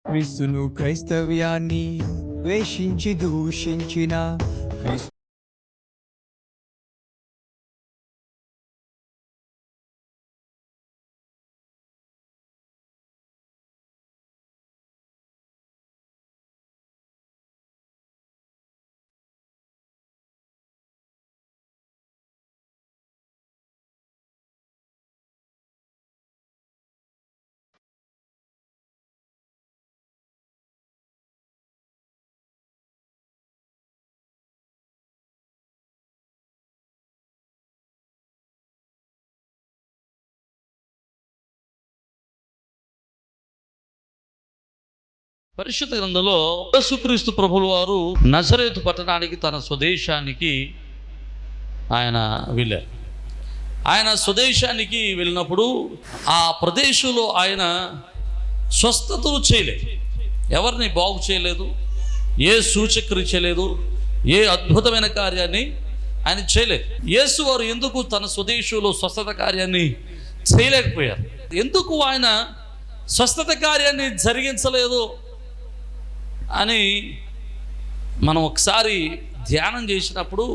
క్రీస్తును క్రైస్తవ్యాన్ని ద్వేషించి దూషించిన క్రీస్తు పరిశుద్ధ గ్రంథంలో యేసుక్రీస్తు ప్రభుల వారు నజరేతు పట్టణానికి తన స్వదేశానికి ఆయన వెళ్ళారు. ఆయన స్వదేశానికి వెళ్ళినప్పుడు ఆ ప్రదేశంలో ఆయన స్వస్థతలు చేయలేదు, ఎవరిని బాగు చేయలేదు, ఏ సూచక్రియ చేయలేదు, ఏ అద్భుతమైన కార్యాన్ని ఆయన చేయలేదు. యేసు వారు ఎందుకు తన స్వదేశంలో స్వస్థత కార్యాన్ని చేయలేకపోయారు? ఎందుకు ఆయన స్వస్థత కార్యాన్ని జరిగించలేదు అని మనం ఒకసారి ధ్యానం చేసినప్పుడు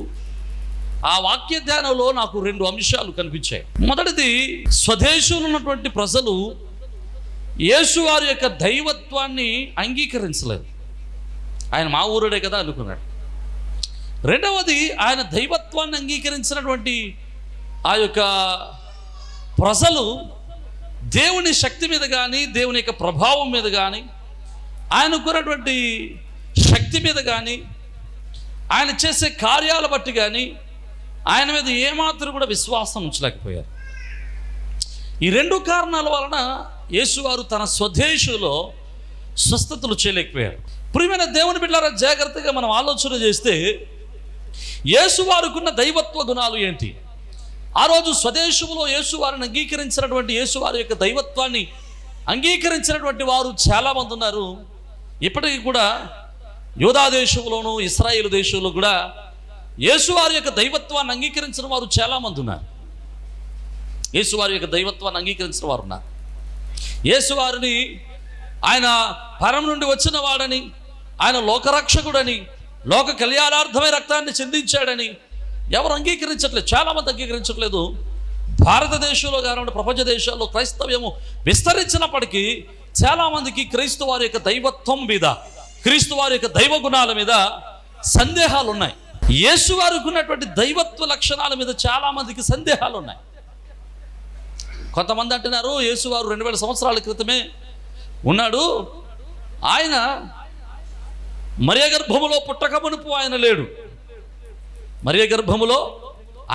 ఆ వాక్య ధ్యానంలో నాకు 2 అంశాలు కనిపించాయి. మొదటిది, స్వదేశంలో ఉన్నటువంటి ప్రజలు యేసు వారి యొక్క దైవత్వాన్ని అంగీకరించలేదు. ఆయన మా ఊరుడే కదా అనుకున్నాడు. రెండవది, ఆయన దైవత్వాన్ని అంగీకరించినటువంటి ఆ యొక్క ప్రజలు దేవుని శక్తి మీద కానీ, దేవుని యొక్క ప్రభావం మీద కానీ, ఆయనకున్నటువంటి శక్తి మీద కానీ, ఆయన చేసే కార్యాల బట్టి కానీ ఆయన మీద ఏమాత్రం కూడా విశ్వాసం ఉంచలేకపోయారు. ఈ 2 కారణాల వలన యేసువారు తన స్వదేశంలో స్వస్థతలు చేయలేకపోయారు. ప్రియమైన దేవుని బిడ్డలారా, జాగ్రత్తగా మనం ఆలోచన చేస్తే యేసువారుకున్న దైవత్వ గుణాలు ఏంటి? ఆ రోజు స్వదేశంలో యేసువారిని అంగీకరించినటువంటి, యేసువారి యొక్క దైవత్వాన్ని అంగీకరించినటువంటి వారు చాలామంది ఉన్నారు. ఇప్పటికీ కూడా యూదా దేశంలోను, ఇశ్రాయేలు దేశంలో కూడా యేసువారి యొక్క దైవత్వాన్ని అంగీకరించిన వారు చాలామంది ఉన్నారు. యేసువారి యొక్క దైవత్వాన్ని అంగీకరించిన వారు ఉన్నారు. యేసువారిని ఆయన పరం నుండి వచ్చిన వాడని, ఆయన లోకరక్షకుడని, లోక కళ్యాణార్థమై రక్తాన్ని చెందించాడని ఎవరు అంగీకరించట్లేదు, చాలామంది అంగీకరించట్లేదు. భారతదేశంలో కానివ్వండి, ప్రపంచ దేశాల్లో క్రైస్తవ్యము విస్తరించినప్పటికీ చాలామందికి క్రీస్తు వారి యొక్క దైవత్వం మీద, క్రీస్తు వారి యొక్క దైవ గుణాల మీద సందేహాలు ఉన్నాయి. యేసు వారికి ఉన్నటువంటి దైవత్వ లక్షణాల మీద చాలామందికి సందేహాలు ఉన్నాయి. కొంతమంది అంటున్నారు, యేసు వారు 2000 సంవత్సరాల క్రితమే ఉన్నాడు, ఆయన మరియ గర్భములో పుట్టక మునుపు ఆయన లేడు, మరియ గర్భములో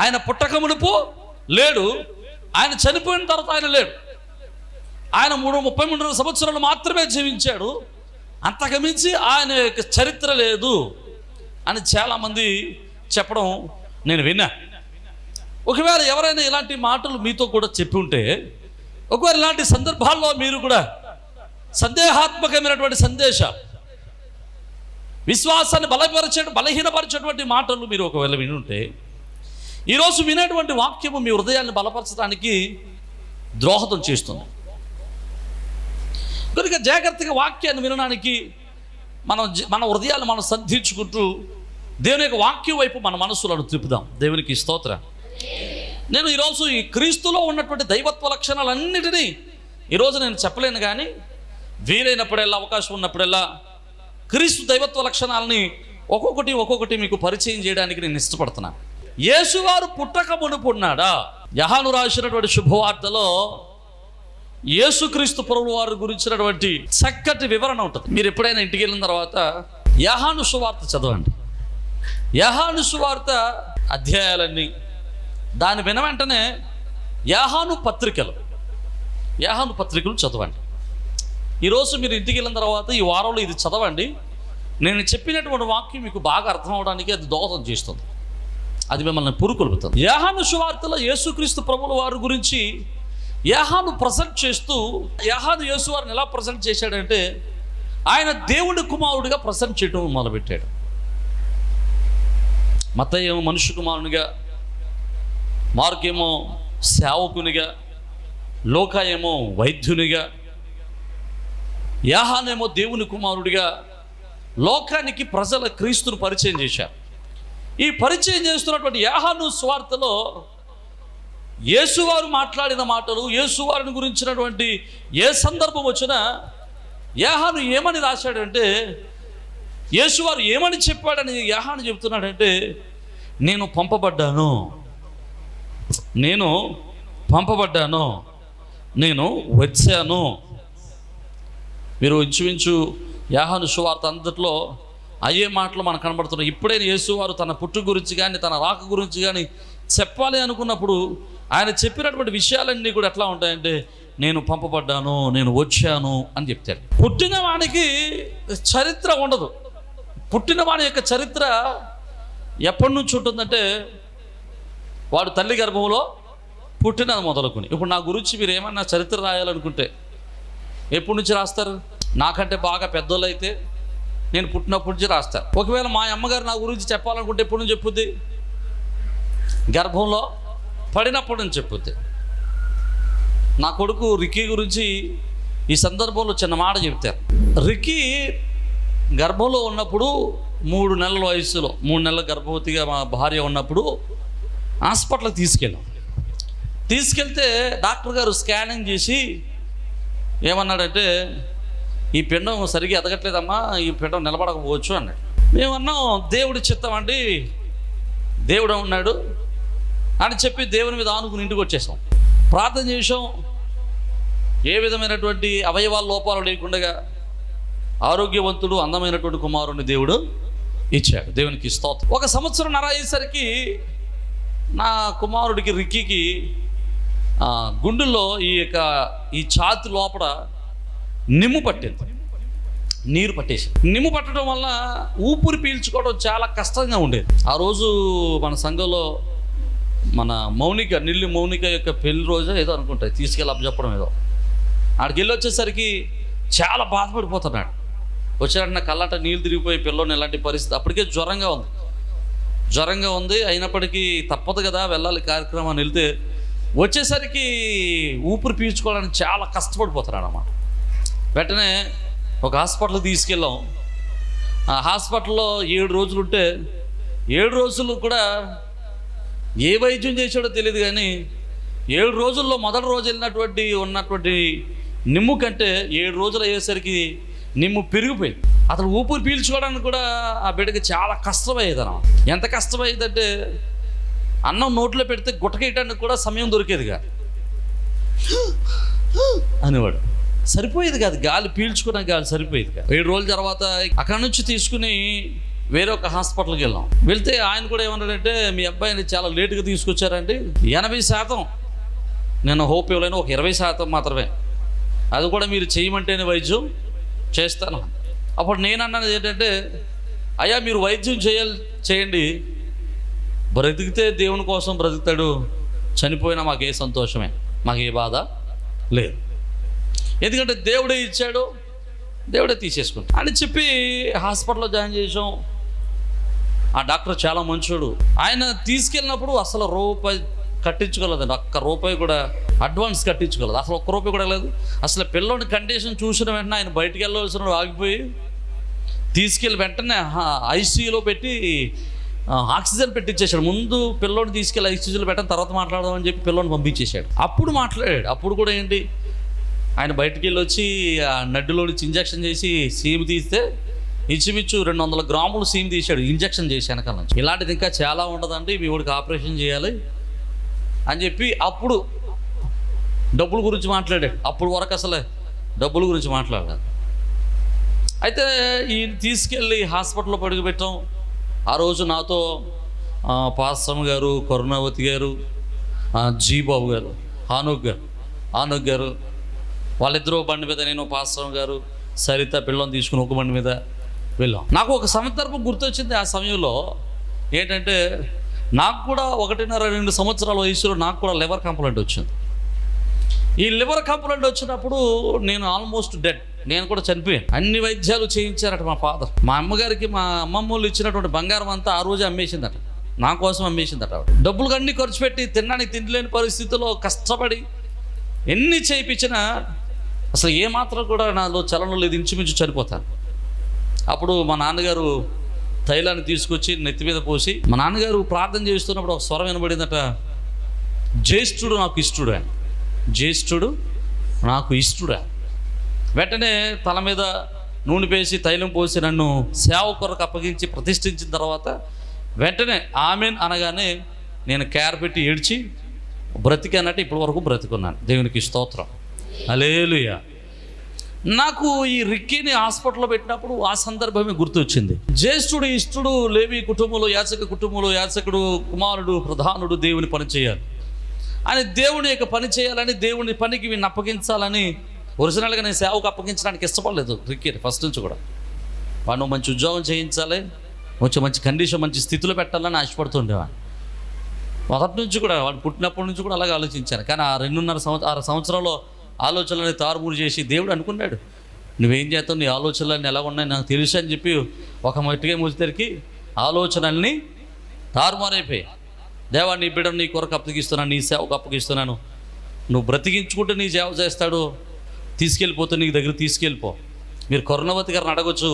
ఆయన పుట్టక మునుపు లేడు, ఆయన చనిపోయిన తర్వాత ఆయన లేడు, ఆయన 33 సంవత్సరాలు మాత్రమే జీవించాడు, అంతకుమించి ఆయన యొక్క చరిత్ర లేదు అని చాలామంది చెప్పడం నేను విన్నా. ఒకవేళ ఎవరైనా ఇలాంటి మాటలు మీతో కూడా చెప్పి ఉంటే, ఒకవేళ ఇలాంటి సందర్భాల్లో మీరు కూడా సందేహాత్మకమైనటువంటి సందేశాలు, విశ్వాసాన్ని బలహీనపరిచేటువంటి మాటలు మీరు ఒకవేళ వినుంటే, ఈరోజు వినేటువంటి వాక్యము మీ హృదయాన్ని బలపరచడానికి ద్రోహదం చేస్తుంది. కనుక జాగ్రత్తగా వాక్యాన్ని వినడానికి మన హృదయాలు మనం సంధించుకుంటూ దేవుని యొక్క వాక్యం వైపు మన మనసులను తిప్పుదాం. దేవునికి స్తోత్రం. నేను ఈరోజు ఈ క్రీస్తులో ఉన్నటువంటి దైవత్వ లక్షణాలన్నిటినీ ఈరోజు నేను చెప్పలేను, కానీ వీలైనప్పుడల్లా, అవకాశం ఉన్నప్పుడల్లా క్రీస్తు దైవత్వ లక్షణాలని ఒక్కొక్కటి మీకు పరిచయం చేయడానికి నేను ఇష్టపడుతున్నాను. యేసువారు పుట్టక మునుపు ఉన్నాడా? యోహాను రాసినటువంటి శుభవార్తలో యేసుక్రీస్తు ప్రభువు వారి గురించినటువంటి చక్కటి వివరణ ఉంటుంది. మీరు ఎప్పుడైనా ఇంటికి వెళ్ళిన తర్వాత యోహాను సువార్త చదవండి. యోహాను సువార్త అధ్యాయాలన్నీ, దాని విన వెంటనే యోహాను పత్రికలు చదవండి. ఈరోజు మీరు ఇంటికి వెళ్ళిన తర్వాత ఈ వారంలో ఇది చదవండి. నేను చెప్పినటువంటి వాక్యం మీకు బాగా అర్థం అవడానికి అది దోహదం చేస్తుంది, అది మిమ్మల్ని పురుకొల్పుతుంది. యోహాను సువార్తలో యేసుక్రీస్తు ప్రభువుల వారి గురించి యోహాను ప్రజెంట్ చేస్తూ, యోహాను యేసువారిని ఎలా ప్రజెంట్ చేశాడంటే, ఆయన దేవుడి కుమారుడిగా ప్రజెంట్ చేయడం మొదలుపెట్టాడు. మత్తయి ఏమో మనుష్య కుమారునిగా, మార్కేమో సేవకునిగా, లోకా ఏమో వైద్యునిగా, యాహానేమో దేవుని కుమారుడిగా లోకానికి ప్రజల క్రీస్తును పరిచయం చేశారు. ఈ పరిచయం చేస్తున్నటువంటి యాహాను సువార్తలో యేసువారు మాట్లాడిన మాటలు, యేసువారిని గురించినటువంటి ఏ సందర్భం వచ్చినా యాహాను ఏమని రాశాడంటే, యేసువారు ఏమని చెప్పాడని యాహాను చెబుతున్నాడంటే, నేను పంపబడ్డాను, నేను పంపబడ్డాను, నేను వచ్చాను. మీరు ఇంచుమించు యాహాను సువార్త అంతట్లో అయ్యే మాటలు మనకు కనబడుతున్నాయి. ఇప్పుడే యేసువారు తన పుట్టు గురించి కానీ తన రాక గురించి కానీ చెప్పాలి అనుకున్నప్పుడు ఆయన చెప్పినటువంటి విషయాలన్నీ కూడా ఎట్లా ఉంటాయంటే, నేను పంపబడ్డాను, నేను వచ్చాను అని చెప్తాడు. పుట్టిన వానికి చరిత్ర ఉండదు. పుట్టిన వాని యొక్క చరిత్ర ఎప్పటి నుంచి ఉంటుందంటే, వాడు తల్లి గర్భంలో పుట్టినది మొదలుకొని. ఇప్పుడు నా గురించి మీరు ఏమన్నా చరిత్ర రాయాలనుకుంటే ఎప్పటి నుంచి రాస్తారు? నాకంటే బాగా పెద్దోళ్ళు అయితే నేను పుట్టినప్పటి నుంచి రాస్తారు. ఒకవేళ మా అమ్మగారు నా గురించి చెప్పాలనుకుంటే ఎప్పటి నుంచి చెప్పుద్ది? గర్భంలో పడినప్పటి నుంచి చెప్పుద్ది. నా కొడుకు రిక్కీ గురించి ఈ సందర్భంలో చిన్న మాట చెప్తారు. రిక్కీ గర్భంలో ఉన్నప్పుడు 3 నెలల వయసులో, 3 నెలల గర్భవతిగా మా భార్య ఉన్నప్పుడు హాస్పిటల్కి తీసుకెళ్తే డాక్టర్ గారు స్కానింగ్ చేసి ఏమన్నాడంటే, ఈ పిండం సరిగ్గా ఎదగట్లేదమ్మా, ఈ పిండం నిలబడకపోవచ్చు అన్నాడు. మేమన్నాం, దేవుడి చిత్తం అండి, దేవుడు ఉన్నాడు అని చెప్పి దేవుని మీద ఆనుకుని ఇంటికి వచ్చేసాం. ప్రార్థన చేసాం. ఏ విధమైనటువంటి అవయవాల లోపాలు లేకుండా ఆరోగ్యవంతుడు అందమైనటువంటి కుమారుని దేవుడు ఇచ్చాడు. దేవునికి స్తోత్రం. 1 సంవత్సరంన్నర అయ్యేసరికి నా కుమారుడికి రిక్కీకి గుండెల్లో ఈ ఛాతి లోపల నిమ్ము పట్టింది, నీరు పట్టేసి. నిమ్ము పట్టడం వల్ల ఊపిరి పీల్చుకోవడం చాలా కష్టంగా ఉండేది. ఆ రోజు మన సంఘంలో మన నిల్లి మౌనిక యొక్క పెళ్లి రోజు ఏదో అనుకుంటాయి, తీసుకెళ్ళి అప్పచెప్పడం ఏదో. ఆడికి వెళ్ళి వచ్చేసరికి చాలా బాధపడిపోతున్నాడు. వచ్చాడంటే కళ్ళంట నీళ్ళు తిరిగిపోయి పిల్లోని ఇలాంటి పరిస్థితి. అప్పటికే జ్వరంగా ఉంది. అయినప్పటికీ తప్పదు కదా, వెళ్ళాలి కార్యక్రమాన్ని. వెళ్తే వచ్చేసరికి ఊపిరి పీల్చుకోవడానికి చాలా కష్టపడిపోతున్నాడు అన్నమాట. వెంటనే ఒక హాస్పిటల్కి తీసుకెళ్ళాం. ఆ హాస్పిటల్లో 7 రోజులు ఉంటే 7 రోజులు కూడా ఏ వైద్యం చేశాడో తెలియదు, కానీ 7 రోజుల్లో మొదటి రోజు ఉన్నటువంటి నిమ్ము కంటే 7 రోజులు అయ్యేసరికి నిమ్ము పెరిగిపోయింది. అతను ఊపిరి పీల్చుకోవడానికి కూడా ఆ బిడ్డకి చాలా కష్టమయ్యేది అన్నమాట. ఎంత కష్టమయ్యేదంటే, అన్నం నోట్లో పెడితే గుట్టకేయడానికి కూడా సమయం దొరికేది కాదు అనేవాడు. సరిపోయేది కాదు, గాలి పీల్చుకున్న గాలి సరిపోయేది కాదు. 7 రోజుల తర్వాత అక్కడి నుంచి తీసుకుని వేరే ఒక హాస్పిటల్కి వెళ్ళాం. వెళ్తే ఆయన కూడా ఏమన్నాడంటే, మీ అబ్బాయిని చాలా లేటుగా తీసుకొచ్చారండి, 80% నేను హోప్ ఇవ్వలేను, ఒక 20% మాత్రమే, అది కూడా మీరు చేయమంటేనే వైద్యం చేస్తాను. అప్పుడు నేను అన్నది ఏంటంటే, అయ్యా మీరు వైద్యం చేయండి, బ్రతికితే దేవుని కోసం బ్రతుకుతాడు, చనిపోయినా మాకే సంతోషమే, మాకే బాధ లేదు, ఎందుకంటే దేవుడే ఇచ్చాడు, దేవుడే తీసేసుకుంటాడు అని చెప్పి హాస్పిటల్లో జాయిన్ చేసాం. ఆ డాక్టర్ చాలా మంచోడు. ఆయన తీసుకెళ్ళినప్పుడు అసలు రూపాయి కట్టించుకోలేదండి, ₹1 కూడా అడ్వాన్స్ కట్టించుకోలేదు, అసలు ₹1 కూడా లేదు. అసలు పిల్లోని కండిషన్ చూసిన వెంటనే ఆయన బయటికి వెళ్ళవలసిన ఆగిపోయి తీసుకెళ్ళి వెంటనే ఐసీయూలో పెట్టి ఆక్సిజన్ పెట్టించేశాడు. ముందు పిల్లోని తీసుకెళ్ళి ఐసీయూలో పెట్టిన తర్వాత మాట్లాడదామని చెప్పి పిల్లోని పంపించేశాడు. అప్పుడు మాట్లాడాడు. అప్పుడు కూడా ఏంటి, ఆయన బయటికి వెళ్ళి వచ్చి ఆ నడ్డులో నుంచి ఇంజక్షన్ చేసి సీమ్ తీస్తే ఇంచుమించు 200 గ్రాములు సీమ్ తీశాడు, ఇంజక్షన్ చేసి వెనకాల నుంచి. ఇలాంటిది ఇంకా చాలా ఉండదండి, మీ వాడికి ఆపరేషన్ చేయాలి అని చెప్పి అప్పుడు డబ్బుల గురించి మాట్లాడాడు. అప్పుడు వరకు అసలే డబ్బుల గురించి మాట్లాడాడు. అయితే ఈయన తీసుకెళ్ళి హాస్పిటల్లో పడుకోబెట్టాం. ఆ రోజు నాతో పాస్టమ్ గారు, కరుణావతి గారు, జీబాబు గారు, ఆనోక్ గారు వాళ్ళిద్దరూ బండి మీద, నేను పాస్టమ్ గారు సరిత పిల్లని తీసుకుని ఒక బండి మీద వెళ్ళాం. నాకు ఒక సందర్భం గుర్తొచ్చింది. ఆ సమయంలో ఏంటంటే, నాకు కూడా 1.5-2 సంవత్సరాల వయసులో నాకు కూడా లివర్ కంప్లైంట్ వచ్చింది. ఈ లివర్ కంప్లైంట్ వచ్చినప్పుడు నేను ఆల్మోస్ట్ డెడ్, నేను కూడా చనిపోయాను. అన్ని వైద్యాలు చేయించారట మా ఫాదర్. మా అమ్మగారికి మా అమ్మమ్మ వాళ్ళు ఇచ్చినటువంటి బంగారం అంతా ఆ రోజే అమ్మేసిందట, నా కోసం అమ్మేసిందట. డబ్బులు అన్నీ ఖర్చు పెట్టి తినడానికి తినలేని పరిస్థితుల్లో కష్టపడి ఎన్ని చేయించినా అసలు ఏమాత్రం కూడా నాలో చలనం లేదు, ఇంచుమించు చనిపోతాను. అప్పుడు మా నాన్నగారు తైలాన్ని తీసుకొచ్చి నెత్తి మీద పోసి, మా నాన్నగారు ప్రార్థన చేస్తున్నప్పుడు ఒక స్వరం వినబడిందట, జ్యేష్ఠుడు నాకు ఇష్టడు అని. జ్యేష్ఠుడు నాకు ఇష్టడా. వెంటనే తల మీద నూనె వేసి తైలం పోసి నన్ను సేవ కొరకు అప్పగించి ప్రతిష్ఠించిన తర్వాత వెంటనే ఆమెన్ అనగానే నేను కేర్ పెట్టి ఏడ్చి బ్రతికానంటే ఇప్పటి వరకు బ్రతికున్నాను. దేవునికి స్తోత్రం, హల్లెలూయా. నాకు ఈ రిక్కీని హాస్పిటల్లో పెట్టినప్పుడు ఆ సందర్భమే గుర్తొచ్చింది. జ్యేష్ఠుడు ఇష్టుడు లేవి కుటుంబంలో యాచక కుటుంబంలో యాచకుడు కుమారుడు ప్రధానుడు దేవుని పని చేయాలి అని, దేవుని యొక్క పని చేయాలని, దేవుని పనికి వీడిని అప్పగించాలని ఒరిజినల్గా నేను సేవకు అప్పగించడానికి ఇష్టపడలేదు రిక్కీని ఫస్ట్ నుంచి కూడా. వాడు మంచి ఉద్యోగం చేయించాలి, కొంచెం మంచి కండిషన్ మంచి స్థితిలో పెట్టాలని ఆశపడుతుండేవాడు. మొదటి నుంచి కూడా వాడు పుట్టినప్పటి నుంచి కూడా అలాగే ఆలోచించాను. కానీ ఆ 6 సంవత్సరంలో ఆలోచనలని తారుమూరు చేసి దేవుడు అనుకున్నాడు, నువ్వేం చేస్తావు, నీ ఆలోచనలన్నీ ఎలా ఉన్నాయి నాకు తెలుసు అని చెప్పి ఒక మట్టిగా ముచ్చేసరికి ఆలోచనల్ని తారుమారైపోయి, దేవా నీ బిడ్డను నీ కొరకు అప్పగిస్తున్నాను, నీ సేవకు అప్పగిస్తున్నాను, నువ్వు బ్రతికించుకుంటే నీ సేవ చేస్తాడు, తీసుకెళ్ళిపోతే నీ దగ్గర తీసుకెళ్ళిపో. మీరు కరుణవతి గారిని అడగొచ్చు,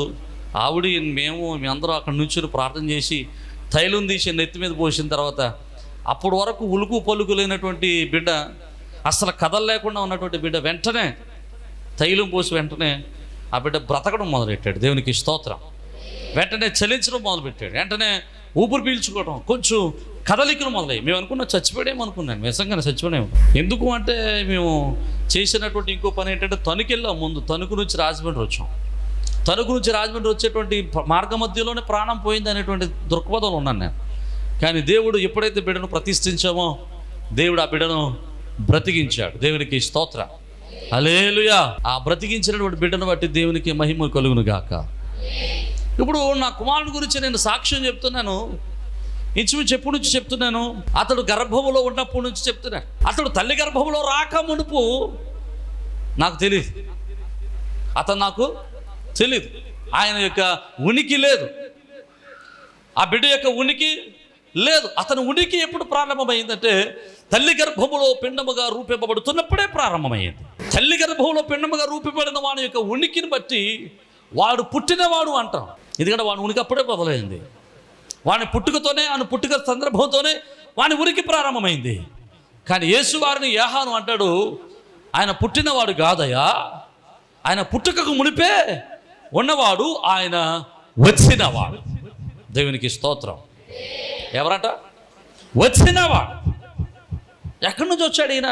ఆవిడ మీ అందరూ అక్కడి నుంచి ప్రార్థన చేసి తైలం తీసి నెత్తి మీద పోసిన తర్వాత అప్పటి వరకు ఉలుకు పలుకు లేనటువంటి బిడ్డ, అసలు కథలు లేకుండా ఉన్నటువంటి బిడ్డ వెంటనే తైలం పోసి వెంటనే ఆ బిడ్డ బ్రతకడం మొదలెట్టాడు. దేవునికి స్తోత్రం. వెంటనే చలించడం మొదలుపెట్టాడు, వెంటనే ఊపిరి పీల్చుకోవడం, కొంచెం కదలికలు మొదలయ్యి. మేము అనుకున్నా చచ్చిపోయాడేమో అనుకున్నాను, నిజంగానే చచ్చిపోయాడేమో. ఎందుకు అంటే మేము చేసినటువంటి ఇంకో పని ఏంటంటే తణుకు వెళ్ళాం. ముందు తణుకు నుంచి రాజమండ్రి వచ్చాం. తణుకు నుంచి రాజమండ్రి వచ్చేటువంటి మార్గ మధ్యలోనే ప్రాణం పోయింది అనేటువంటి దృక్పథంలో ఉన్నాను నేను. కానీ దేవుడు ఎప్పుడైతే బిడ్డను ప్రతిష్ఠించామో దేవుడు ఆ బిడ్డను బ్రతికించాడు. దేవునికి స్తోత్రం, హల్లెలూయా. ఆ బ్రతికించినటువంటి బిడ్డను బట్టి దేవునికి మహిమ కలుగును గాక. ఇప్పుడు నా కుమారుని గురించి నేను సాక్ష్యం చెప్తున్నాను, ఇంచుమించు ఎప్పటి నుంచి చెప్తున్నాను, అతడు గర్భంలో ఉన్నప్పటి నుంచి చెప్తున్నాను. అతడు తల్లి గర్భంలో రాక మునుపు నాకు తెలియదు, అతను నాకు తెలియదు, ఆయన యొక్క ఉనికి లేదు, ఆ బిడ్డ యొక్క ఉనికి లేదు. అతని ఉనికి ఎప్పుడు ప్రారంభమైందంటే తల్లి గర్భములో పిండముగా రూపింపబడుతున్నప్పుడే ప్రారంభమైంది. తల్లి గర్భంలో పిండముగా రూపింపబడిన వాడి యొక్క ఉనికిని బట్టి వాడు పుట్టినవాడు అంటాం, ఎందుకంటే వాడి ఉనికి అప్పుడే మొదలైంది. వాని పుట్టుకతోనే, ఆయన పుట్టుక సందర్భంతోనే వాని ఉనికి ప్రారంభమైంది. కానీ యేసు వారిని యోహాను అంటాడు, ఆయన పుట్టినవాడు కాదయ్యా, ఆయన పుట్టుకకు మునిపే ఉన్నవాడు, ఆయన వచ్చినవాడు. దేవునికి స్తోత్రం. ఎవరంట? వచ్చినవాడు. ఎక్కడి నుంచి వచ్చాడు ఈయన?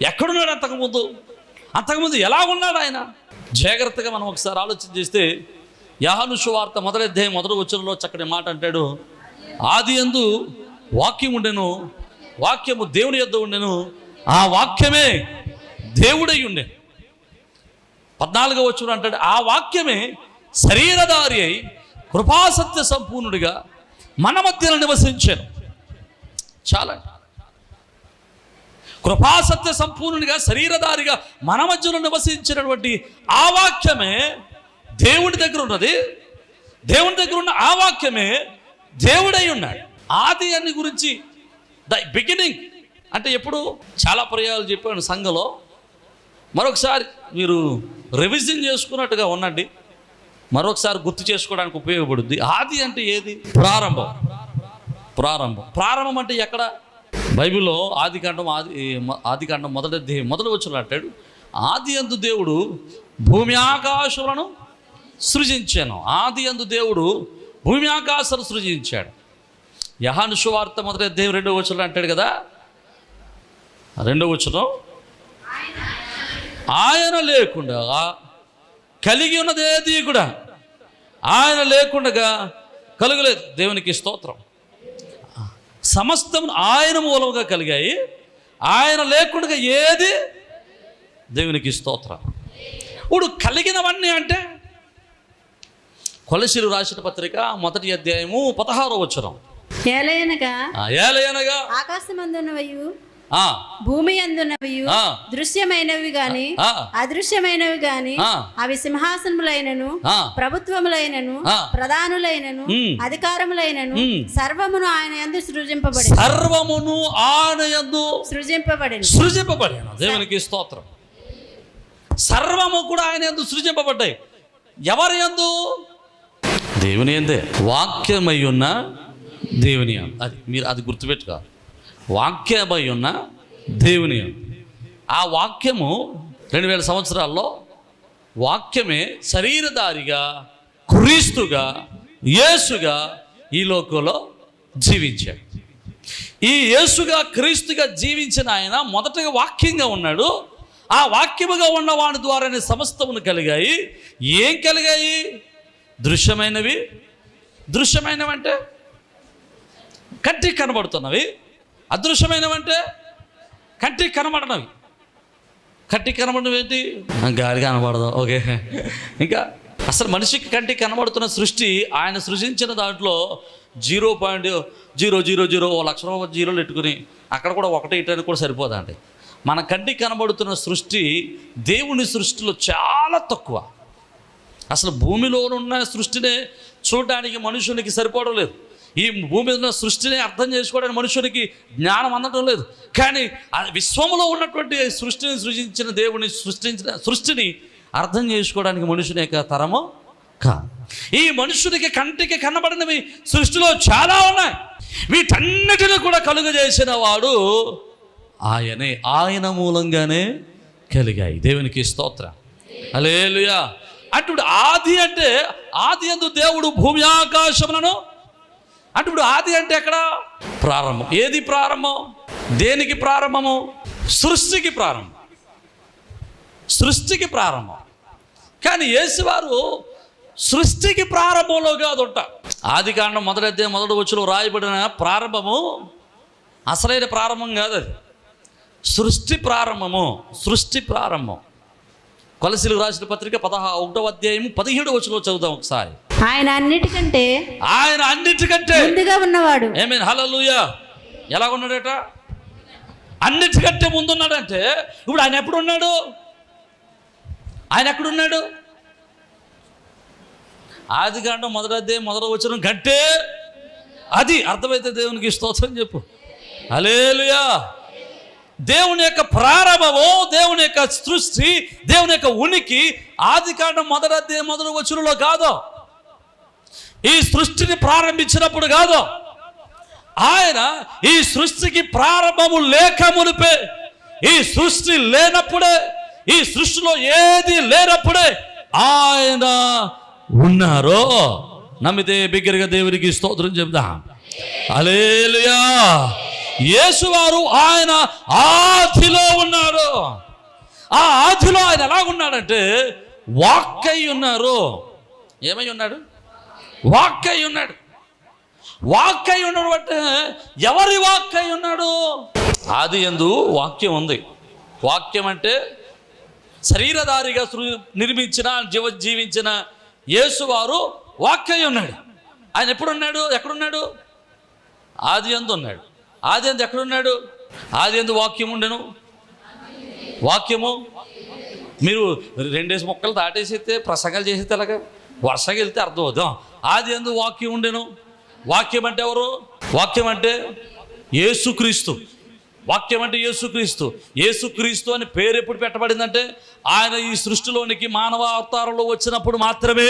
ఎక్కడున్నాడు? అంతకుముందు ఎలా ఉన్నాడు ఆయన? జాగ్రత్తగా మనం ఒకసారి ఆలోచన చేస్తే యోహాను సువార్త 1వ అధ్యాయం 1వ వచనంలో చక్కటి మాట అంటాడు, ఆదియందు వాక్యం ఉండెను, వాక్యము దేవుని యొద్ద ఉండెను, ఆ వాక్యమే దేవుడై ఉండే. 14వ వచనం అంటాడు, ఆ వాక్యమే శరీరధారి అయి కృపాసత్య సంపూర్ణుడిగా మన మధ్యలో నివసించాను. చాలా కృపాసత్య సంపూర్ణుడిగా శరీరధారిగా మన మధ్యలో నివసించినటువంటి ఆ వాక్యమే దేవుడి దగ్గర ఉన్నది. దేవుని దగ్గర ఉన్న ఆ వాక్యమే దేవుడై ఉన్నాడు. ఆది అని గురించి ద బిగినింగ్ అంటే ఎప్పుడు చాలా పర్యాలు చెప్పాను సంఘంలో. మరొకసారి మీరు రివిజన్ చేసుకున్నట్టుగా ఉండండి, మరొకసారి గుర్తు చేసుకోవడానికి ఉపయోగపడుద్ది. ఆది అంటే ఏది? ప్రారంభం. ప్రారంభం అంటే ఎక్కడ? బైబిల్లో ఆదికాండం 1వ వచనం అంటాడు, ఆది యందు దేవుడు భూమి ఆకాశాలను సృజించాను. ఆది యందు దేవుడు భూమి ఆకాశాలు సృజించాడు. యోహాను సువార్త 1వ అధ్యాయం 2వ వచనం అంటాడు కదా, 2వ వచనం, ఆయన లేకుండా కలిగి ఉన్నదేది కూడా ఆయన లేకుండా కలుగలేదు. దేవునికి స్తోత్రం. సమస్తం ఆయన మూలంగా కలిగాయి, ఆయన లేకుండా ఏది? దేవునికి స్తోత్రం. ఇప్పుడు కలిగినవన్నీ అంటే కొలసీలు రాసిన పత్రిక 1వ అధ్యాయము 16వ వచనం, ఏలయనగా ఆకాశమందున్నవయు భూమి అందున్నవయు దృశ్యమైనవి గాని అదృశ్యమైనవి గాని అవి సింహాసనములైనను ప్రభుత్వములైనను ప్రధానులైనను అధికారములైనను సర్వమును ఆయన యందు సృజింపబడి సర్వమును ఆయన యందు సృజింపబడి దేవునికి స్తోత్రం. సర్వము కూడా ఆయన యందు సృజింపబడ్డాయి. ఎవరి యందు? దేవుని యందే. వాక్యమై ఉన్న దేవుని యందు. అది మీరు అది గుర్తుపెట్టుకోవాలి. వాక్యమై ఉన్న దేవుని యందు. ఆ వాక్యము 2000 సంవత్సరాల్లో వాక్యమే శరీరధారిగా క్రీస్తుగా యేసుగా ఈ లోకంలో జీవించాడు. ఈ యేసుగా క్రీస్తుగా జీవించిన ఆయన మొదటగా వాక్యంగా ఉన్నాడు. ఆ వాక్యముగా ఉన్న వాడి ద్వారానే సమస్తమును కలిగాయి. ఏం కలిగాయి? దృశ్యమైనవి. దృశ్యమైనవి అంటే కంటికి కనబడుతున్నవి. అదృశ్యమైనవంటే కంటికి కనబడనవి. కంటికి కనబడడం ఏంటి? గాలి కనబడదు. ఓకే. ఇంకా అసలు మనిషికి కంటికి కనబడుతున్న సృష్టి ఆయన సృజించిన దాంట్లో 0.000 లక్ష జీరోలు పెట్టుకుని అక్కడ కూడా 1 ఇటానికి కూడా సరిపోదండి. మన కంటికి కనబడుతున్న సృష్టి దేవుని సృష్టిలో చాలా తక్కువ. అసలు భూమిలో ఉన్న సృష్టినే చూడడానికి మనుషునికి సరిపోవడం లేదు. ఈ భూమి మీద ఉన్న సృష్టిని అర్థం చేసుకోవడానికి మనుషునికి జ్ఞానం అందడం లేదు. కానీ విశ్వంలో ఉన్నటువంటి సృష్టిని సృజించిన దేవుని సృష్టిని అర్థం చేసుకోవడానికి మనుషుని యొక్క తరము కాదు. ఈ మనుషునికి కంటికి కనబడినవి సృష్టిలో చాలా ఉన్నాయి. వీటన్నిటిని కూడా కలుగజేసిన వాడు ఆయనే. ఆయన మూలంగానే కలిగాయి. దేవునికి స్తోత్రం. హల్లెలూయా. అటు ఆది అంటే ఆది యందు దేవుడు భూమి ఆకాశములను. అటు ఆది అంటే ఎక్కడ? ప్రారంభం. ఏది ప్రారంభం? దేనికి ప్రారంభము? సృష్టికి ప్రారంభం. సృష్టికి ప్రారంభం. కానీ యేసువారు సృష్టికి ప్రారంభంలో కాదు ఉంటా. ఆది కాండం 1వ అధ్యాయం 1వ వచనంలో రాయబడిన ప్రారంభము అసలైన ప్రారంభం కాదు. అది సృష్టి ప్రారంభము. సృష్టి ప్రారంభం. కొలసీలకు రాసిన పత్రిక 11వ అధ్యాయం 17వ వచనంలో చదువుదాం ఒకసారి. ఆయన అన్నిటికంటే ముందుగా ఉన్నవాడు. ఆమేన్. హల్లెలూయా. ఎలా ఉన్నాడట? అన్నిటికంటే ముందున్నాడంటే ఇప్పుడు ఆయన ఎప్పుడు ఉన్నాడు? ఆయన ఎక్కడున్నాడు? ఆది కాండం 1వ అధ్యాయం 1వ వచనం కంటే అది అర్థమైతే దేవునికి స్తోత్రం చెప్పు. హల్లెలూయా. దేవుని యొక్క ప్రారంభము, దేవుని యొక్క సృష్టి, దేవుని యొక్క ఉనికి ఆది కాండం 1వ అధ్యాయం 1వ వచనంలో కాదు. ఈ సృష్టిని ప్రారంభించినప్పుడు కాదు. ఆయన ఈ సృష్టికి ప్రారంభము లేక మునిపే, ఈ సృష్టి లేనప్పుడే, ఈ సృష్టిలో ఏది లేనప్పుడే ఆయన ఉన్నారో. నమ్మితే బిగ్గరగా దేవునికి స్తోత్రం చెప్దాం. హల్లెలూయా. యేసువారు ఆయన ఆదిలో ఉన్నారు. ఆ ఆదిలో ఆయన ఎలాగున్నాడంటే వాక్కై ఉన్నారు. ఏమై ఉన్నాడు? వాక్కై ఉన్నాడు. వాక్కై ఉన్నాడు అంటే ఎవరి వాక్కై ఉన్నాడు? ఆది యందు వాక్యం ఉంది. వాక్యం అంటే శరీరధారిగా నిర్మించిన జీవించిన యేసువారు వాక్కై ఉన్నాడు. ఆయన ఎప్పుడున్నాడు? ఎక్కడున్నాడు? ఆది యందు ఉన్నాడు. ఆది యందు ఎక్కడున్నాడు? ఆది యందు వాక్యం ఉండెను. వాక్యము మీరు 2 మొక్కలు దాటేసితే ప్రసంగాలు చేసేస్తే అలాగా వర్షగా వెళ్తే అర్థం అవుతాం. ఆది యందు వాక్యం ఉండెను. వాక్యం అంటే ఎవరు? వాక్యం అంటే యేసుక్రీస్తు. వాక్యం అంటే యేసుక్రీస్తు. యేసుక్రీస్తు అని పేరు ఎప్పుడు పెట్టబడిందంటే ఆయన ఈ సృష్టిలోనికి మానవ అవతారంలో వచ్చినప్పుడు మాత్రమే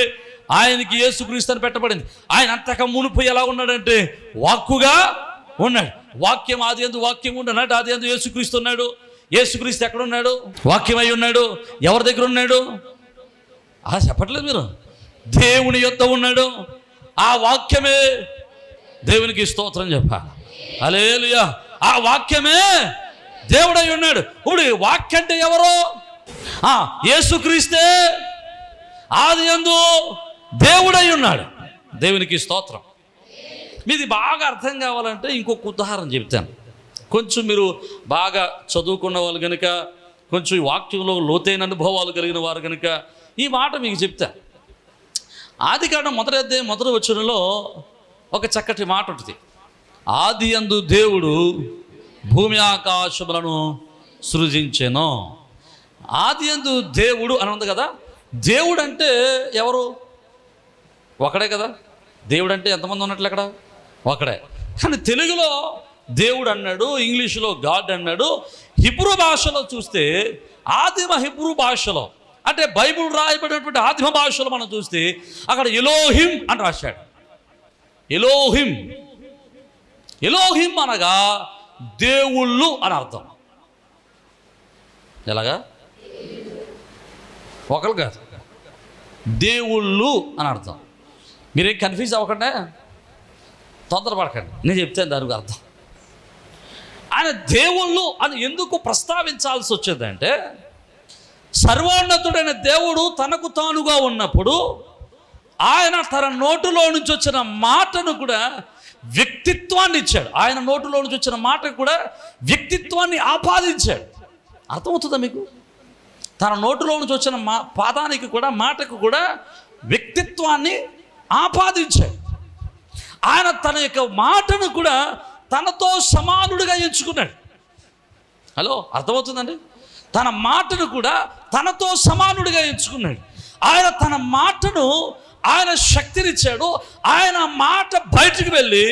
ఆయనకి యేసుక్రీస్తు అని పెట్టబడింది. ఆయన అంతక మునుపు ఎలా ఉన్నాడంటే వాక్కుగా ఉన్నాడు. వాక్యం ఆది యందు వాక్యం ఉన్నాడు. ఆది యందు యేసుక్రీస్తు ఉన్నాడు. యేసుక్రీస్తు ఎక్కడ ఉన్నాడు? వాక్యమై ఉన్నాడు. ఎవరి దగ్గర ఉన్నాడు? చెప్పట్లేదు మీరు? దేవుని యొద్ద ఉన్నాడు. ఆ వాక్యమే దేవునికి స్తోత్రం చెప్పాలి. హల్లెలూయా. ఆ వాక్యమే దేవుడై ఉన్నాడు. ఇప్పుడు వాక్యం అంటే ఎవరు? యేసుక్రీస్తే ఆది యందు దేవుడై ఉన్నాడు. దేవునికి స్తోత్రం. మీది బాగా అర్థం కావాలంటే ఇంకొక ఉదాహరణ చెప్తాను. కొంచెం మీరు బాగా చదువుకున్న వాళ్ళు కనుక, కొంచెం ఈ వాక్యంలో లోతైన అనుభవాలు కలిగిన వారు కనుక ఈ మాట మీకు చెప్తా. ఆది కాండం 1వ అధ్యాయం 1వ వచనంలో ఒక చక్కటి మాట ఉంటుంది. ఆది యందు దేవుడు భూమి ఆకాశములను సృజించెను. ఆది యందు దేవుడు అని ఉంది కదా. దేవుడు అంటే ఎవరు? ఒకడే కదా. దేవుడు అంటే ఎంతమంది ఉన్నట్లు అక్కడ? ఒకడే. కానీ తెలుగులో దేవుడు అన్నాడు, ఇంగ్లీషులో గాడ్ అన్నాడు. హిబ్రూ భాషలో చూస్తే ఆదిమ హిబ్రూ భాషలో అంటే బైబిల్ రాయబడినటువంటి ఆదిమ భాషలో మనం చూస్తే అక్కడ ఎలోహిం అని రాశాడు. ఎలోహిం, ఎలోహిం అనగా దేవుళ్ళు అని అర్థం. ఎలాగా? ఒకరు కాదు, దేవుళ్ళు అని అర్థం. మీరేం కన్ఫ్యూజ్ అవ్వకుండా తొందరపడకండి, నేను చెప్తాను దానికి అర్థం. ఆయన దేవుళ్ళు అని ఎందుకు ప్రస్తావించాల్సి వచ్చిందంటే, సర్వోన్నతుడైన దేవుడు తనకు తానుగా ఉన్నప్పుడు ఆయన తన నోటిలో నుంచి వచ్చిన మాటను కూడా వ్యక్తిత్వాన్ని ఇచ్చాడు. ఆయన నోటిలో నుంచి వచ్చిన మాటకు కూడా వ్యక్తిత్వాన్ని ఆపాదించాడు. అర్థమవుతుందా మీకు? తన నోటిలో నుంచి వచ్చిన పాదానికి కూడా మాటకు కూడా వ్యక్తిత్వాన్ని ఆపాదించాడు. ఆయన తన యొక్క మాటను కూడా తనతో సమానుడిగా ఎంచుకున్నాడు. హలో, అర్థమవుతుందండి? తన మాటను కూడా తనతో సమానుడిగా ఎంచుకున్నాడు. ఆయన తన మాటను ఆయన శక్తినిచ్చాడు. ఆయన మాట బయటికి వెళ్ళి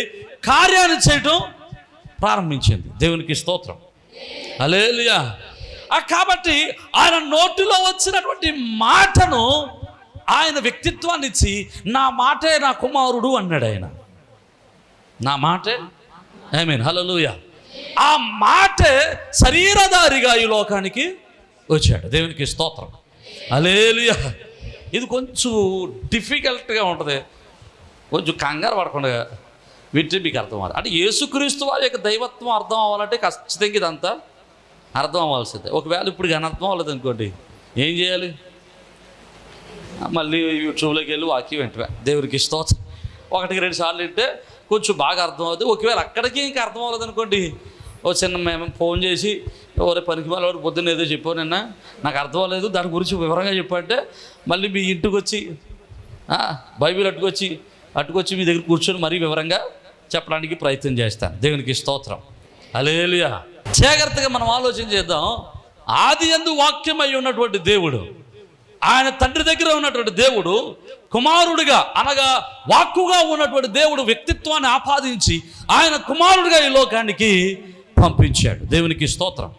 కార్యాన్ని చేయడం ప్రారంభించింది. దేవునికి స్తోత్రం, హల్లెలూయా. కాబట్టి ఆయన నోటిలో వచ్చినటువంటి మాటను ఆయన వ్యక్తిత్వాన్ని ఇచ్చి, నా మాటే నా కుమారుడు అన్నాడు. ఆయన నా మాటే, ఆమేన్, హల్లెలూయా. ఆ మాటే శరీరధారిగా ఈ లోకానికి వచ్చాడు. దేవునికి స్తోత్రం, హల్లెలూయా. ఇది కొంచెం డిఫికల్ట్గా ఉంటుంది, కొంచెం కంగారు పడకుండా వింటే మీకు అర్థం అవ్వాలి. అంటే యేసుక్రీస్తు వారి యొక్క దైవత్వం అర్థం అవ్వాలంటే ఖచ్చితంగా ఇదంతా అర్థం అవ్వాల్సిందే. ఒకవేళ ఇప్పుడు కానీ అర్థం అవ్వలేదు అనుకోండి, ఏం చేయాలి? మళ్ళీ యూట్యూబ్లోకి వెళ్ళి వాక్యం వెంటనే దేవునికి స్తోత్రం 1-2 సార్లు వింటే కొంచెం బాగా అర్థం అవుతుంది. ఒకవేళ అక్కడికి ఇంకా అర్థం అవ్వలేదు అనుకోండి, ఓ చిన్న మేము ఫోన్ చేసి, ఎవరే పనికి వాళ్ళు పొద్దున్న ఏదో చెప్పావు నిన్న, నాకు అర్థం అవ్వలేదు, దాని గురించి వివరంగా చెప్పంటే మళ్ళీ మీ ఇంటికి వచ్చి బైబిల్ అట్టుకొచ్చి మీ దగ్గర కూర్చొని మరీ వివరంగా చెప్పడానికి ప్రయత్నం చేస్తాను. దేవునికి స్తోత్రం, హల్లెలూయా. జాగ్రత్తగా మనం ఆలోచన చేద్దాం. ఆదియందు వాక్యమై ఉన్నటువంటి దేవుడు, ఆయన తండ్రి దగ్గర ఉన్నటువంటి దేవుడు, కుమారుడిగా అనగా వాక్కుగా ఉన్నటువంటి దేవుడు వ్యక్తిత్వాన్ని ఆపాదించి ఆయన కుమారుడిగా ఈ లోకానికి పంపించాడు. దేవునికి స్తోత్రం,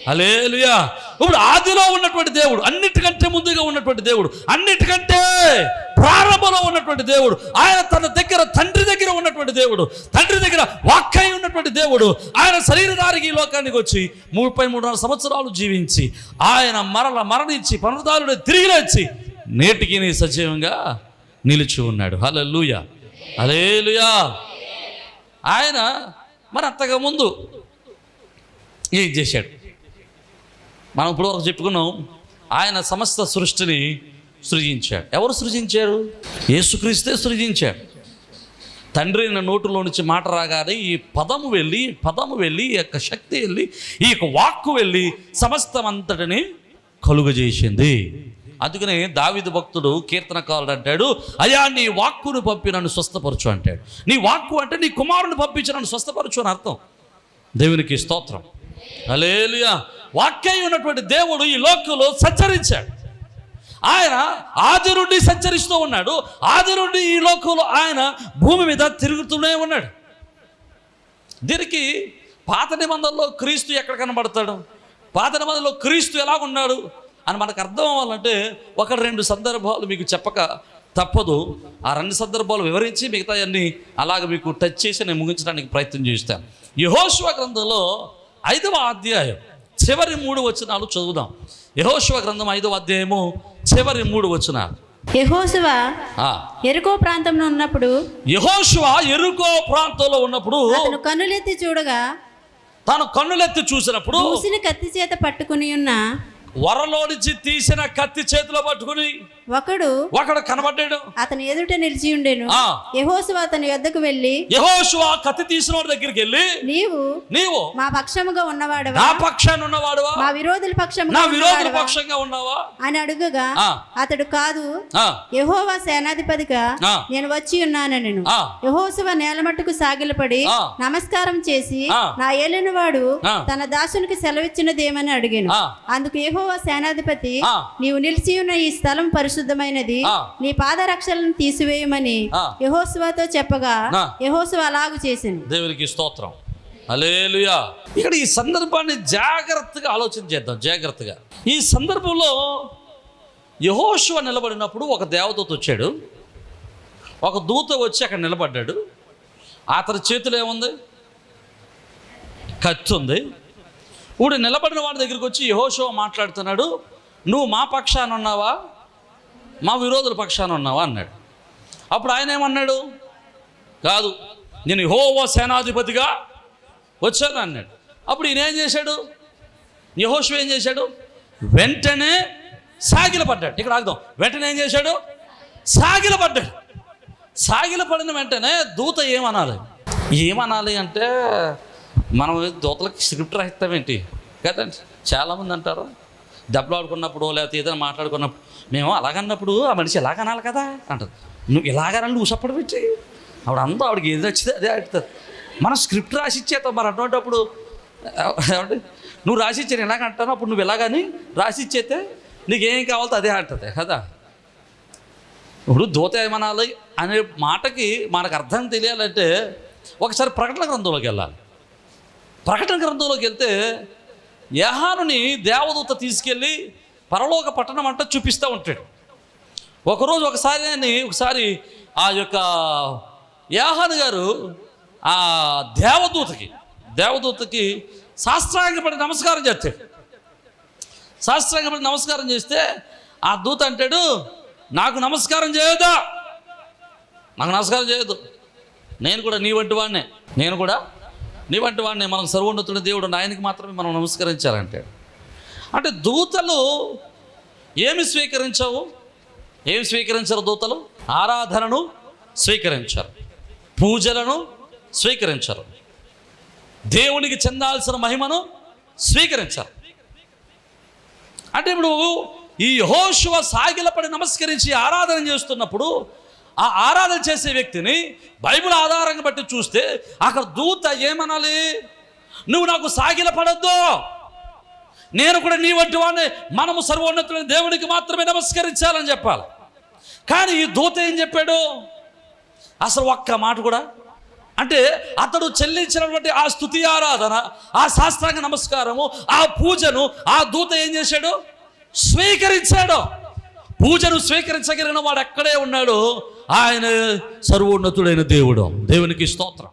హల్లెలూయా. ఇప్పుడు ఆదిలో ఉన్నటువంటి దేవుడు, అన్నిటికంటే ముందుగా ఉన్నటువంటి దేవుడు, అన్నిటికంటే ప్రారంభంలో ఉన్నటువంటి దేవుడు, ఆయన తన దగ్గర తండ్రి దగ్గర ఉన్నటువంటి దేవుడు, తండ్రి దగ్గర వాక్కై ఉన్నటువంటి దేవుడు, ఆయన శరీరధారికి ఈ లోకానికి వచ్చి 33 సంవత్సరాలు జీవించి ఆయన మరణించి పునరుద్ధానుడై తిరిగి లేచి నేటికి సజీవంగా నిలిచి ఉన్నాడు. హల్లెలూయా, హల్లెలూయా. ఆయన మరి అంతగా ముందు ఏం చేశాడు? మనం ఇప్పుడు వరకు చెప్పుకున్నాం, ఆయన సమస్త సృష్టిని సృజించాడు. ఎవరు సృజించారు? యేసుక్రీస్తే సృజించాడు. తండ్రి నా నోటులో నుంచి మాట రాగానే ఈ పదము వెళ్ళి ఈ యొక్క శక్తి వెళ్ళి ఈ యొక్క వాక్కు వెళ్ళి సమస్తం అంతటిని కలుగజేసింది. అందుకనే దావీదు భక్తుడు కీర్తనకారుడు అంటాడు, అయ్యా నీ వాక్కును పంపి నన్ను స్వస్థపరచు అంటాడు. నీ వాక్కు అంటే నీ కుమారుని పంపించి నన్ను స్వస్థపరచు అని అర్థం. దేవునికి స్తోత్రం, హల్లెలూయా. వాక్యై ఉన్నటువంటి దేవుడు ఈ లోకంలో సంచరించాడు. ఆయన ఆది నుండి సంచరిస్తూ ఉన్నాడు. ఆది నుండి ఈ లోకంలో ఆయన భూమి మీద తిరుగుతూనే ఉన్నాడు. దీనికి పాత నిబంధనలో క్రీస్తు ఎక్కడ కనబడతాడు, పాత నిబంధనలో క్రీస్తు ఎలా ఉన్నాడు అని మనకు అర్థం అవ్వాలంటే 1-2 సందర్భాలు మీకు చెప్పక తప్పదు. ఆ 2 సందర్భాలు వివరించి మిగతా అన్ని అలాగ మీకు టచ్ చేసి నేను ముగించడానికి ప్రయత్నం చేస్తాను. యెహోషువ గ్రంథంలో 5వ అధ్యాయం చివరి 3 వచనాలు చదువుదాం. యెహోషువ గ్రంథం 5వ అధ్యాయము చివరి 3 వచనాలు. యెహోషువ యెరికో ప్రాంతంలో ఉన్నప్పుడు, యెహోషువ యెరికో ప్రాంతంలో ఉన్నప్పుడు అతను కన్నులెత్తి చూడగా, తాను కన్నులెత్తి చూసినప్పుడు దూసిన కత్తి చేత పట్టుకుని ఉన్న వరలోనిచి తీసిన కత్తి చేతిలో పట్టుకుని ఒకడు కనబడ్డాడు. అతని ఎదుట నిలిచి ఉండేను. యెహోషువ అతని యొద్దకు వెళ్ళి, యెహోషువ కత్తి తీసిన వాడి దగ్గరికి వెళ్ళి, నీవు మా పక్షముగా ఉన్నవాడవా, నా పక్షాన ఉన్నవాడవా, మా విరోధుల పక్షంగా ఉన్నావా అని అడుగగా, అతడు కాదు, యెహోవా సేనాధిపతిగా నేను వచ్చి ఉన్నానెను. యెహోషువ నేల మట్టుకు సాగిలపడి నమస్కారం చేసి, నా ఏలినవాడు తన దాసునికి సెలవిచ్చినదేమని అడిగాను. అందుకు యెహోవా సేనాధిపతి, నీవు నిలిచి ఉన్న ఈ స్థలం పరిశుద్ధమైనది, నీ పాదరక్షలను తీసివేయమని యెహోషువతో చెప్పగా యెహోషువ అలాగు చేసింది. దేవునికి స్తోత్రం, హల్లెలూయా. ఇక్కడ ఈ సందర్భాన్ని జాగ్రత్తగా ఆలోచన చేద్దాం. జాగ్రత్తగా ఈ సందర్భంలో యెహోషువ నిలబడినప్పుడు ఒక దేవదూత వచ్చాడు. ఒక దూత వచ్చి అక్కడ నిలబడ్డాడు. అతని చేతిలో ఏముంది? కత్తి ఉంది. ఇప్పుడు నిలబడిన వాడి దగ్గరికి వచ్చి యెహోషువ మాట్లాడుతున్నాడు, నువ్వు మా పక్షాన ఉన్నావా, మా విరోధుల పక్షాన ఉన్నావా అన్నాడు. అప్పుడు ఆయన ఏమన్నాడు? కాదు, నేను యెహోవా సేనాధిపతిగా వచ్చాను అన్నాడు. అప్పుడు ఈయన ఏం చేశాడు? యెహోషువ ఏం చేశాడు? వెంటనే సాగిలపడ్డాడు. ఇక్కడ ఆగుదాం. వెంటనే ఏం చేశాడు? సాగిలపడ్డాడు. సాగిలపడిన వెంటనే దూత ఏమనాలి అంటే, మనం దూతలకి స్క్రిప్ట్ రాయిస్తామేంటి కదండి. చాలామంది అంటారు, దెబ్బలు ఆడుకున్నప్పుడు లేకపోతే ఏదైనా మాట్లాడుకున్నప్పుడు, మేము అలాగన్నప్పుడు ఆ మనిషి ఎలాగనాలి కదా అంటారు. నువ్వు ఇలాగనాలి, నువ్వు సపోర్ట్ పెట్టి ఆవిడ అంతా ఆవిడకి ఏది వచ్చింది అదే ఆడుతుంది. మనం స్క్రిప్ట్ రాసి ఇచ్చేస్తాం. మరి అటువంటిప్పుడు ఏమంటే నువ్వు రాసి ఇచ్చాను ఇలాగ అంటాను, అప్పుడు నువ్వు ఇలాగని రాసి ఇచ్చేస్తే నీకేం కావాలో అదే అంటుంది కదా. ఇప్పుడు దూత ఏమనాలి అనే మాటకి మనకు అర్థం తెలియాలంటే ఒకసారి ప్రకటన గ్రంథంలోకి వెళ్ళాలి. ప్రకటన గ్రంథంలోకి వెళ్తే యోహానుని దేవదూత తీసుకెళ్ళి పరలోక పట్టణం అంతా చూపిస్తూ ఉంటాడు. ఒకసారి ఆ యొక్క యోహాను గారు ఆ దేవదూతకి సాష్టాంగపడి నమస్కారం చేస్తాడు. సాష్టాంగపడి నమస్కారం చేస్తే ఆ దూత అంటాడు, నాకు నమస్కారం చేయొద్దా, నాకు నమస్కారం చేయొద్దు, నేను కూడా నీ వంటి వాడినే, మనకు సర్వోన్నతుడి దేవుడు, ఆయనకి మాత్రమే మనం నమస్కరించాలంటాడు. అంటే దూతలు ఏమి స్వీకరించారు? దూతలు ఆరాధనను స్వీకరించారు, పూజలను స్వీకరించారు, దేవునికి చెందాల్సిన మహిమను స్వీకరించారు. అంటే ఇప్పుడు ఈ యెహోషువ సాగిలపడి నమస్కరించి ఆరాధన చేస్తున్నప్పుడు ఆ ఆరాధన చేసే వ్యక్తిని బైబిల్ ఆధారంగా బట్టి చూస్తే అక్కడ దూత ఏమనాలి? నువ్వు నాకు సాగిలపడొద్దు, నేను కూడా నీ వంటి వాడిని, మనము సర్వోన్నతులైన దేవుడికి మాత్రమే నమస్కరించాలని చెప్పాలి. కానీ ఈ దూత ఏం చెప్పాడు? అసలు ఒక్క మాట కూడా, అంటే అతడు చెల్లించినటువంటి ఆ స్తుతి ఆరాధన, ఆ సాష్టాంగ నమస్కారము, ఆ పూజను ఆ దూత ఏం చేశాడు? స్వీకరించాడు. పూజను స్వీకరించగలిగిన వాడు ఎక్కడే ఉన్నాడు? ఆయన సర్వోన్నతుడైన దేవుడు. దేవునికి స్తోత్రం.